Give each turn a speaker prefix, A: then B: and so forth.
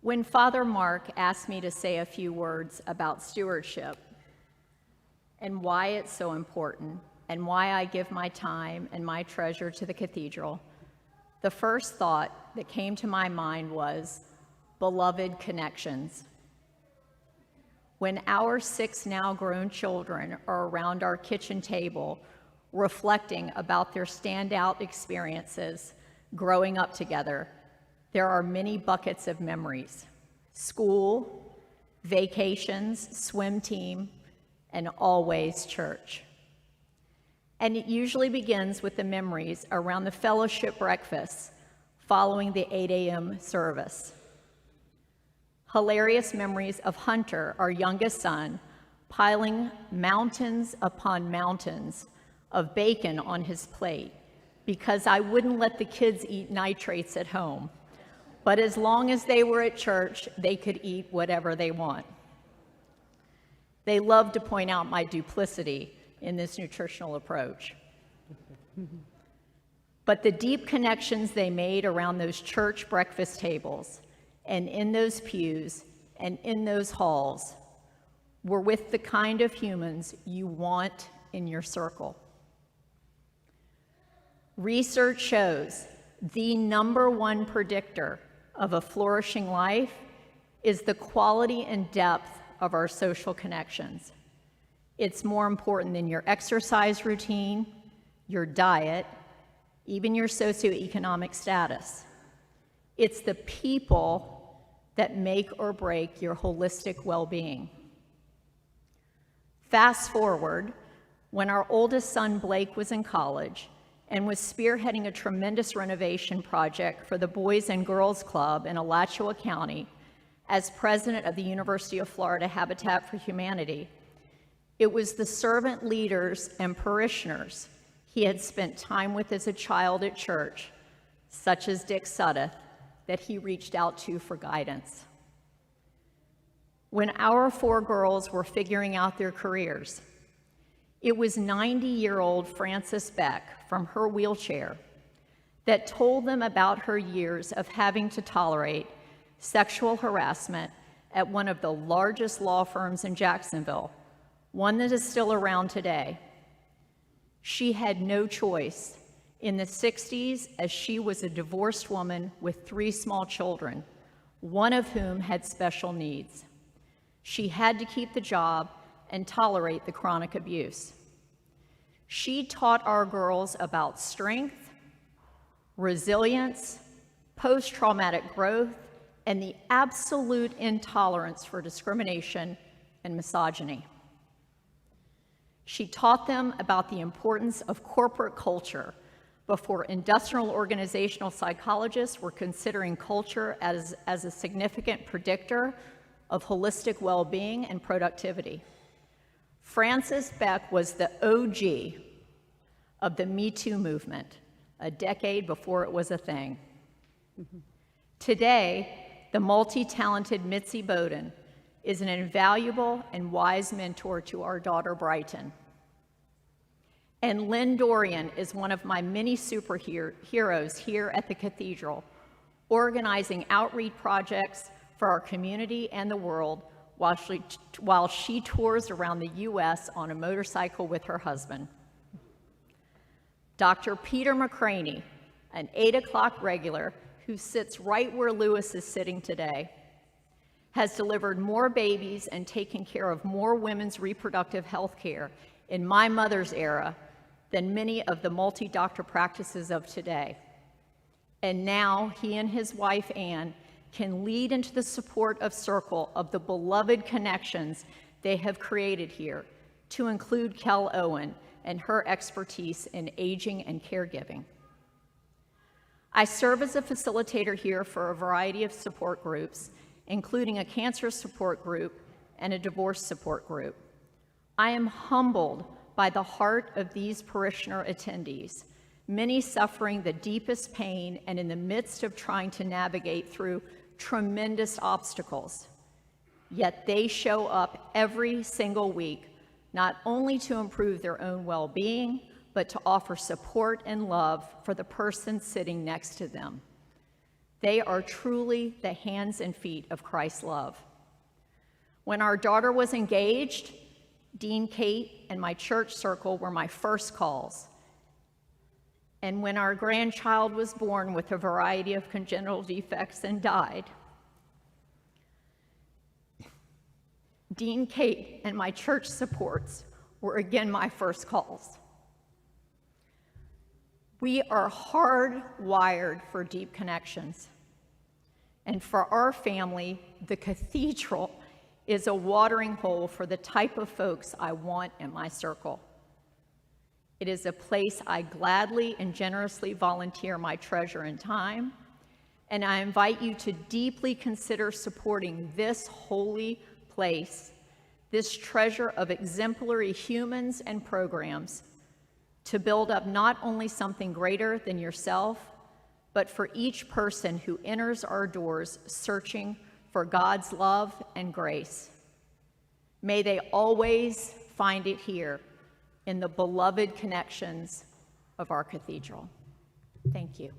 A: When Father Mark asked me to say a few words about stewardship and why it's so important and why I give my time and my treasure to the cathedral, the first thought that came to my mind was beloved connections. When our 6 now grown children are around our kitchen table reflecting about their standout experiences growing up together, there are many buckets of memories: school, vacations, swim team, and always church. And it usually begins with the memories around the fellowship breakfast following the 8 a.m. service. Hilarious memories of Hunter, our youngest son, piling mountains upon mountains of bacon on his plate because I wouldn't let the kids eat nitrates at home. But as long as they were at church, they could eat whatever they want. They loved to point out my duplicity in this nutritional approach. But the deep connections they made around those church breakfast tables and in those pews and in those halls were with the kind of humans you want in your circle. Research shows the #1 predictor of a flourishing life is the quality and depth of our social connections. It's more important than your exercise routine, your diet, even your socioeconomic status. It's the people that make or break your holistic well-being. Fast forward, when our oldest son Blake was in college and was spearheading a tremendous renovation project for the Boys and Girls Club in Alachua County as president of the University of Florida Habitat for Humanity, it was the servant leaders and parishioners he had spent time with as a child at church, such as Dick Suddeth, that he reached out to for guidance. When our 4 girls were figuring out their careers, it was 90-year-old Frances Beck from her wheelchair that told them about her years of having to tolerate sexual harassment at one of the largest law firms in Jacksonville, one that is still around today. She had no choice in the 60s, as she was a divorced woman with 3 small children, one of whom had special needs. She had to keep the job and tolerate the chronic abuse. She taught our girls about strength, resilience, post-traumatic growth, and the absolute intolerance for discrimination and misogyny. She taught them about the importance of corporate culture before industrial organizational psychologists were considering culture as a significant predictor of holistic well-being and productivity. Frances Beck was the OG of the Me Too movement, a decade before it was a thing. Today, the multi-talented Mitzi Bowden is an invaluable and wise mentor to our daughter Brighton. And Lynn Dorian is one of my many superheroes here at the cathedral, organizing outreach projects for our community and the world while she tours around the U.S. on a motorcycle with her husband. Dr. Peter McCraney, an 8 o'clock regular who sits right where Lewis is sitting today, has delivered more babies and taken care of more women's reproductive health care in my mother's era than many of the multi-doctor practices of today. And now he and his wife, Ann, can lead into the supportive circle of the beloved connections they have created here, to include Kel Owen and her expertise in aging and caregiving. I serve as a facilitator here for a variety of support groups, including a cancer support group and a divorce support group. I am humbled by the heart of these parishioner attendees, many suffering the deepest pain and in the midst of trying to navigate through tremendous obstacles. Yet they show up every single week, not only to improve their own well-being, but to offer support and love for the person sitting next to them. They are truly the hands and feet of Christ's love. When our daughter was engaged, Dean, Kate, and my church circle were my first calls. And when our grandchild was born with a variety of congenital defects and died, Dean, Kate, and my church supports were again my first calls. We are hardwired for deep connections. And for our family, the cathedral is a watering hole for the type of folks I want in my circle. It is a place I gladly and generously volunteer my treasure and time, and I invite you to deeply consider supporting this holy place, this treasure of exemplary humans and programs, to build up not only something greater than yourself, but for each person who enters our doors searching for God's love and grace. May they always find it here in the beloved connections of our cathedral. Thank you.